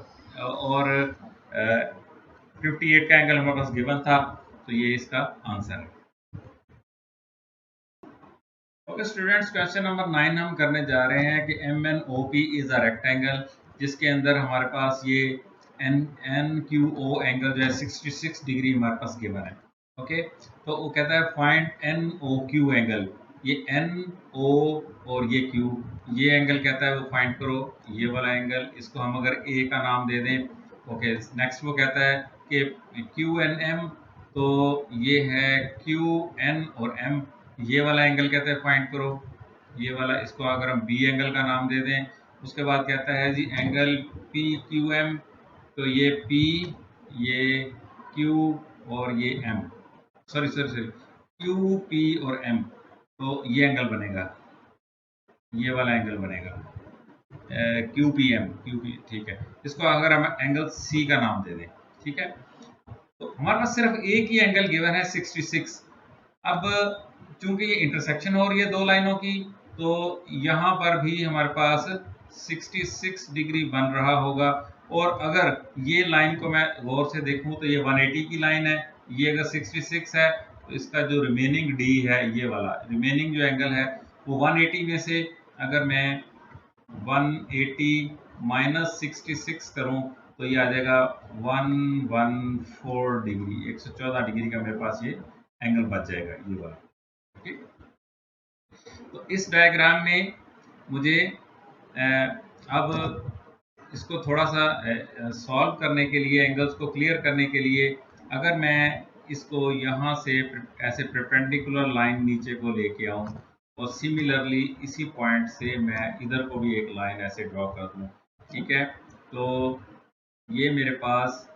58 का एंगल हमारे पास गिवन था, तो ये इसका आंसर है। ओके स्टूडेंट्स, क्वेश्चन नंबर 9 हम करने जा रहे हैं कि M N O P is a rectangle, जिसके अंदर हमारे पास ये N N Q O angle जो है 66 डिग्री हमारे पास गिवन है। ओके, तो वो कहता है find N O Q angle. ये एन ओ और ये क्यू, ये एंगल कहता है वो फाइंड करो, ये वाला एंगल, इसको हम अगर ए का नाम दे दें। ओके, नेक्स्ट वो कहता है कि क्यू एन एम, तो ये है क्यू एन और एम, ये वाला एंगल कहते हैं फाइंड करो, ये वाला, इसको अगर हम बी एंगल का नाम दे दें। उसके बाद कहता है जी एंगल पी क्यू एम, तो ये पी, ये क्यू और ये M, sorry sorry sorry, Q P और एम, तो ये एंगल बनेगा, ये वाला एंगल बनेगा Q P M, Q P, ठीक है। इसको अगर हम एंगल सी का नाम दे दें, ठीक है। तो हमारे पास सिर्फ एक ही एंगल गिवन है 66। अब चूंकि ये इंटरसेक्शन हो रही है दो लाइनों की, तो यहाँ पर भी हमारे पास 66 डिग्री बन रहा होगा। और अगर ये लाइन को मैं गौर से देखूं तो ये 180 की लाइन है, ये अगर 66 है तो इसका जो रिमेनिंग डी है, ये वाला रिमेनिंग जो एंगल है वो 180 में से अगर मैं 180 माइनस 66 करूं तो ये आ जाएगा 114 डिग्री, 114 डिग्री का मेरे पास ये एंगल बच जाएगा, ये वाला। ठीक, तो इस डायग्राम में मुझे अब इसको थोड़ा सा सॉल्व करने के लिए, एंगल्स को क्लियर करने के लिए, अगर मैं इसको यहाँ से ऐसे परपेंडिकुलर लाइन नीचे को लेके आऊँ और सिमिलरली इसी पॉइंट से मैं इधर को भी एक लाइन ऐसे ड्रॉ कर दूँ, ठीक है। तो ये मेरे पास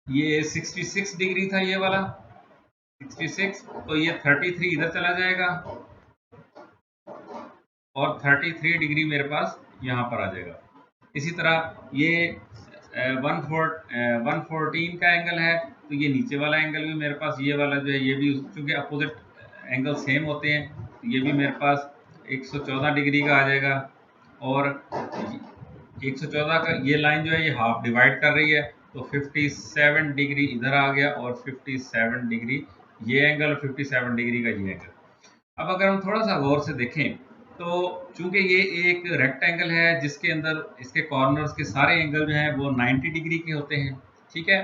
ये 66 डिग्री था, ये वाला 66, तो ये 33 इधर चला जाएगा और 33 डिग्री मेरे पास यहाँ पर आ जाएगा। इसी तरह ये 114 का एंगल है, तो ये नीचे वाला एंगल भी मेरे पास, ये वाला जो है ये भी, चूंकि अपोजिट एंगल सेम होते हैं, तो ये भी मेरे पास 114 डिग्री का आ जाएगा। और 114 का ये लाइन जो है ये हाफ डिवाइड कर रही है, तो 57 डिग्री इधर आ गया और 57 डिग्री ये एंगल और 57 डिग्री का ये एंगल। अब अगर हम थोड़ा सा गौर से देखें तो चूंकि ये एक रेक्टेंगल है जिसके अंदर इसके कॉर्नर्स के सारे एंगल जो हैं वो 90 डिग्री के होते हैं, ठीक है।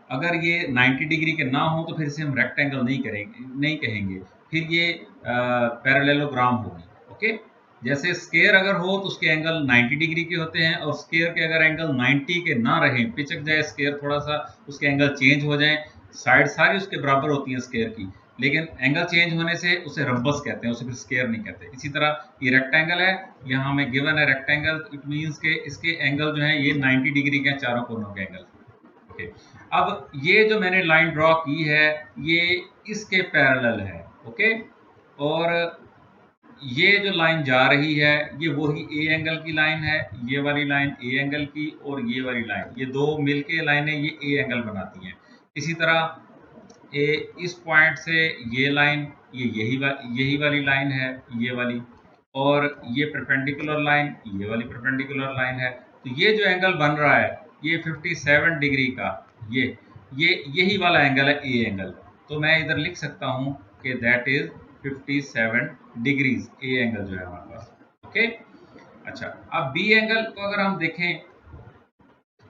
अगर ये 90 डिग्री के ना हो तो फिर इसे हम रेक्टेंगल नहीं करेंगे, नहीं कहेंगे, फिर ये पैरेललोग्राम होगी। ओके, जैसे स्क्वायर अगर हो तो उसके एंगल 90 डिग्री के होते हैं, और स्क्वायर के अगर एंगल 90 के ना रहे, पिचक जाए स्क्वायर थोड़ा सा, उसके एंगल चेंज हो जाए, साइड सारी उसके बराबर होती हैं स्क्वायर की, लेकिन एंगल चेंज होने से उसे रम्बस कहते हैं, उसे फिर स्क्वायर नहीं कहते। इसी तरह ये रेक्टेंगल है, यहाँ हमें गिवन है रेक्टेंगल, इट मींस के इसके एंगल जो है ये 90 डिग्री के चारों कोनों के एंगल। ओके, अब ये जो मैंने लाइन ड्रॉ की है ये इसके पैरेलल है। ओके, और ये जो लाइन जा रही है ये वही ए एंगल की लाइन है, ये वाली लाइन ए एंगल की, और ये वाली लाइन, ये दो मिलके लाइनें ये ए एंगल बनाती हैं। इसी तरह इस पॉइंट से ये लाइन, ये यही वाली लाइन है, ये वाली, और ये परपेंडिकुलर लाइन, ये वाली परपेंडिकुलर लाइन है। तो ये जो एंगल बन रहा है ये 57 डिग्री का, ये यही वाला एंगल है, ए एंगल। तो मैं इधर लिख सकता हूँ कि that is 57 degrees, A angle जो है हमारे पास। ओके, अच्छा, अब बी एंगल को अगर हम देखें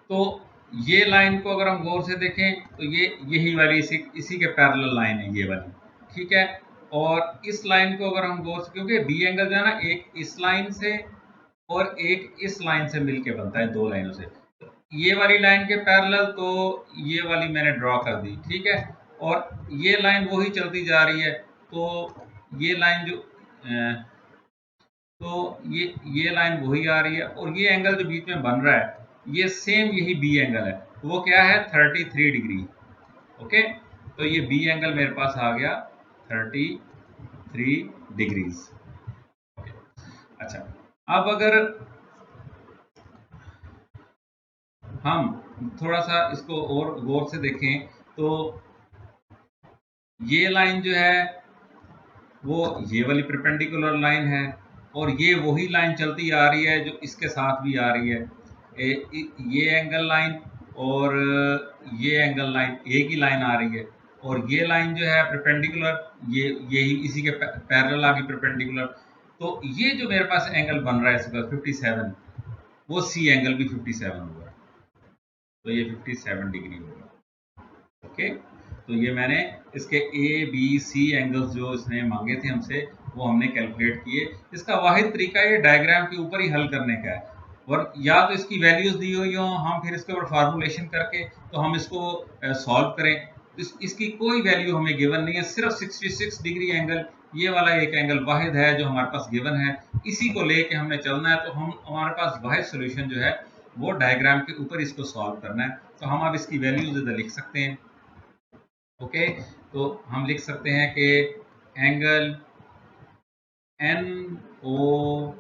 तो ये लाइन को अगर हम गौर से देखें तो ये यही वाली इसी के पैरेलल लाइन है, ये वाली, ठीक है। और इस लाइन को अगर हम गौर से, क्योंकि बी एंगल जो है ना एक इस लाइन से और एक इस लाइन से मिलके बनता है, दो लाइनों से, ये वाली लाइन के पैरेलल, तो ये वाली मैंने ड्रॉ कर दी, ठीक है। और ये लाइन वही चलती जा रही है, तो ये लाइन जो तो ये लाइन वही आ रही है, और ये एंगल जो बीच में बन रहा है ये सेम यही बी एंगल है, वो क्या है 33 डिग्री। ओके, तो ये बी एंगल मेरे पास आ गया 33 डिग्रीज। अच्छा, अब अगर हम थोड़ा सा इसको और गौर से देखें तो ये लाइन जो है वो ये वाली परपेंडिकुलर लाइन है, और ये वही लाइन चलती आ रही है जो इसके साथ भी आ रही है। ये एंगल लाइन और ये एंगल लाइन एक ही लाइन आ रही है। और ये लाइन जो है परपेंडिकुलर, यही इसी के पैरेलल आ गई परपेंडिकुलर। तो ये जो मेरे पास एंगल बन रहा है इसके पास 57, वो सी एंगल भी 57 होगा, तो ये 57 डिग्री होगा। ओके, तो ये मैंने इसके ए बी सी एंगल्स जो इसने मांगे थे हमसे, वो हमने कैलकुलेट किए। इसका वाहिद तरीका ये डायग्राम के ऊपर ही हल करने का है, और या तो इसकी वैल्यूज दी हुई हो, हम फिर इसके ऊपर फार्मूलेशन करके तो हम इसको सॉल्व करें। इसकी कोई वैल्यू हमें गिवन नहीं है, सिर्फ 66 डिग्री एंगल, ये वाला एक एंगल वाहिद है जो हमारे पास गिवन है, इसी को लेके हमने चलना है। तो हमारे पास वाहिद सोल्यूशन जो है वो डायग्राम के ऊपर इसको सॉल्व करना है। तो हम अब इसकी वैल्यूज इधर लिख सकते हैं। ओके, तो हम लिख सकते हैं कि angle N O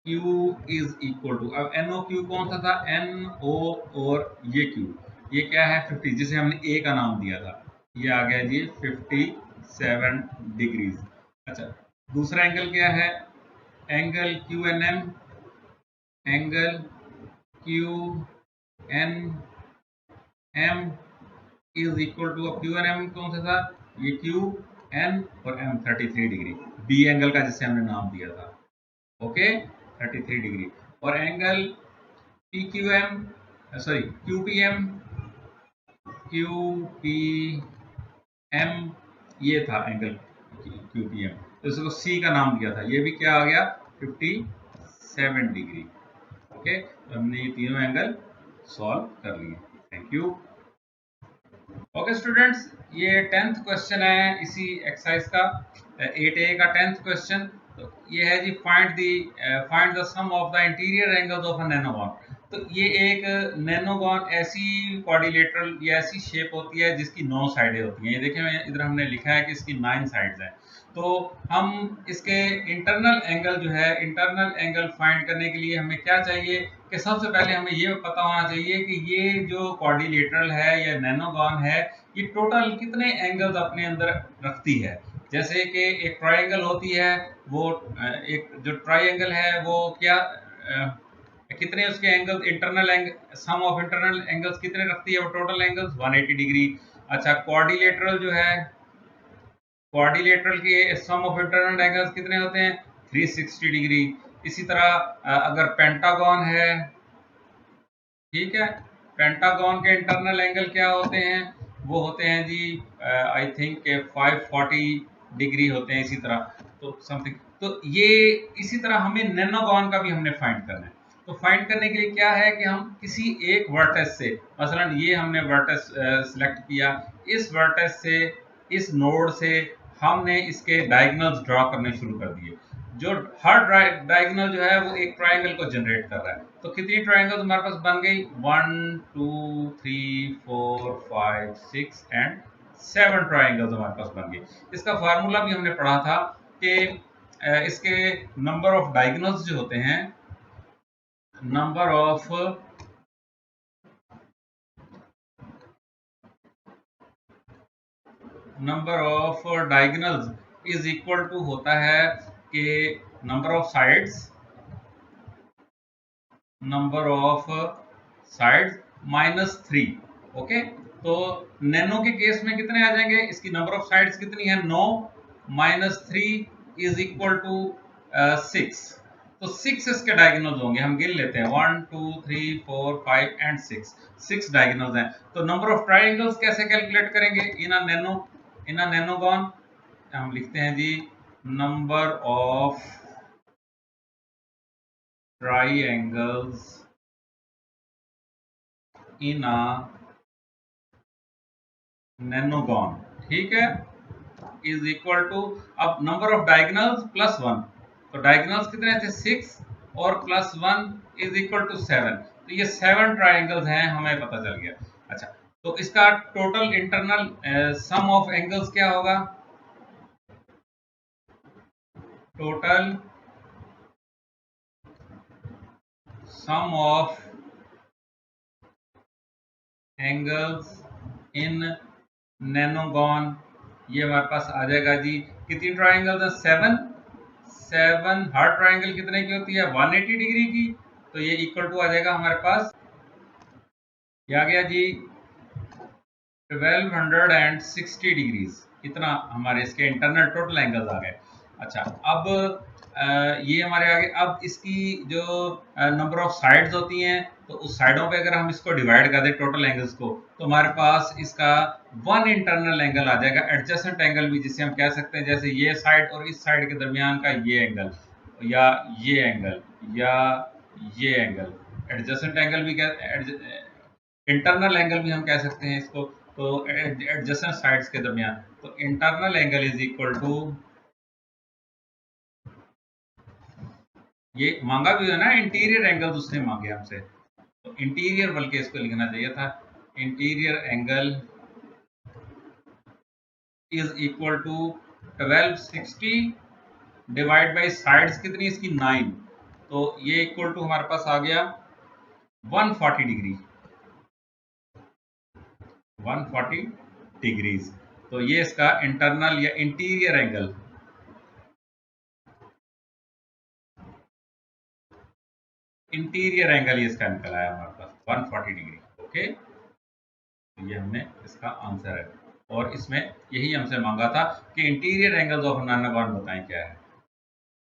Q is equal to, अब एन ओ क्यू कौन सा था, एन ओ और ये क्यू, ये क्या है 50, जिसे हमने ए का नाम दिया था, ये आ गया जी 57 डिग्रीज। अच्छा, दूसरा एंगल क्या है, angle Q N M, angle Q N M is equal to, Q N M कौन सा था, ये क्यू एन और एम 33 डिग्री, बी एंगल का जिसे हमने नाम दिया था। Okay, 33 degree. और angle P Q M, sorry Q P M, Q P M, ये था एंगल क्यू पी एम, तो इसको सी का नाम दिया था, ये भी क्या आ गया 57 डिग्री। ओके, तो हमने ये तीनों एंगल सॉल्व कर लिए। Thank you. ओके स्टूडेंट्स, ये 10th क्वेश्चन है इसी एक्सरसाइज का, 8A का 10th क्वेश्चन। तो ये है जी, find the sum of the interior angles of a nonagon. तो ये एक नैनोगॉन ऐसी क्वाड्रिलेटरल या ऐसी शेप होती है जिसकी 9 साइडें होती हैं। ये देखें, इधर हमने लिखा है कि इसकी 9 साइड्स हैं। तो हम इसके इंटरनल एंगल जो है, इंटरनल एंगल फाइंड करने के लिए हमें क्या चाहिए कि सबसे पहले हमें ये पता होना चाहिए कि ये जो क्वाड्रिलेटरल है या नैनोगॉन है, ये टोटल कितने एंगल्स अपने अंदर रखती है। जैसे कि एक ट्रायंगल होती है, वो एक जो ट्रायंगल है वो क्या कितने उसके angles, internal angle, sum of internal angles कितने रखती है, वो टोटल एंगल्स 180 डिग्री। अच्छा, क्वाड्रिलेटरल जो है, क्वाड्रिलेटरल के सम ऑफ इंटरनल एंगल्स कितने होते हैं 360 डिग्री। इसी तरह अगर पेंटागन है, ठीक है, पेंटागन के इंटरनल एंगल क्या होते हैं, वो होते हैं जी आई थिंक 540 डिग्री होते हैं, इसी तरह तो समथिंग। तो ये इसी तरह हमें नैनोगॉन का भी हमने फाइंड करना है। तो फाइंड करने के लिए क्या है कि हम किसी एक वर्टेक्स से, मसलन ये हमने वर्टेक्स सिलेक्ट किया, इस वर्टेक्स से, इस नोड से हमने इसके डायगोनल्स ड्रॉ करने शुरू कर दिए। जो हर डायगोनल जो है वो एक ट्रायंगल को जनरेट कर रहा है। तो कितनी ट्रायंगल हमारे पास बन गई, 1 2 3 4 5 6 एंड 7 ट्रायंगल्स हमारे पास बन गई। इसका फार्मूला भी हमने पढ़ा था कि इसके नंबर ऑफ डायगोनल्स जो होते हैं, number of diagonals is equal to होता है कि नंबर ऑफ साइड्स -3। ओके, तो नैनो के केस में कितने आ जाएंगे, इसकी नंबर ऑफ साइड्स कितनी है 9, -3 इज इक्वल टू 6। तो 6 इसके डायगोनल्स होंगे, हम गिन लेते हैं 1 2 3 4 5 एंड 6 डायगोनल्स हैं। तो नंबर ऑफ ट्रायंगल्स कैसे कैलकुलेट करेंगे इन अ नैनोगॉन, हम लिखते हैं जी नंबर ऑफ ट्रायंगल्स इन अ नैनोगॉन, ठीक है, इज इक्वल टू, अब नंबर ऑफ डायगोनल्स +1, तो डायगोनल्स कितने थे 6 और +1 इज इक्वल टू 7। तो ये 7 ट्रायंगल्स हैं, हमें पता चल गया। अच्छा, तो इसका total internal sum of angles क्या होगा, total sum of angles in nonagon, ये हमारे पास आ जाएगा जी, कितनी ट्रायंगल्स है 7, हर ट्रायंगल कितने की होती है 180 डिग्री की। तो ये इक्वल टू आ जाएगा हमारे पास, क्या आ गया जी 1260 डिग्रीज, इतना हमारे इसके इंटरनल टोटल एंगल्स आ गए। अच्छा, अब ये हमारे आगे, अब इसकी जो नंबर ऑफ साइड्स होती हैं, तो उस साइडों पे अगर हम इसको डिवाइड कर दें टोटल एंगल्स को, तो हमारे पास इसका वन इंटरनल एंगल आ जाएगा, एडजेसेंट एंगल भी जिसे हम कह सकते हैं, जैसे ये साइड और इस साइड के दरमियान का ये एंगल, या ये एंगल, या ये एंगल, एडजेसेंट एंगल भी इंटरनल एंगल भी हम कह सकते हैं इसको। तो एडजेसेंट साइड्स के दरमियान, तो internal angle is equal to, ये मांगा भी है ना इंटीरियर एंगल, उसने मांगे हमसे, तो इंटीरियर बल्कि इसको लिखना चाहिए था, interior angle is equal to 1260 divide by sides कितनी इसकी 9, तो ये इक्वल टू हमारे पास आ गया 140 डिग्री, 140 डिग्रीज। तो ये इसका इंटरनल या इंटीरियर एंगल, इंटीरियर एंगल ये इसका निकल आया हमारे पास 140 डिग्री। ओके, तो ये हमने इसका आंसर है, और इसमें यही हमसे मांगा था कि इंटीरियर एंगल्स ऑफ नॉन बताएं क्या है।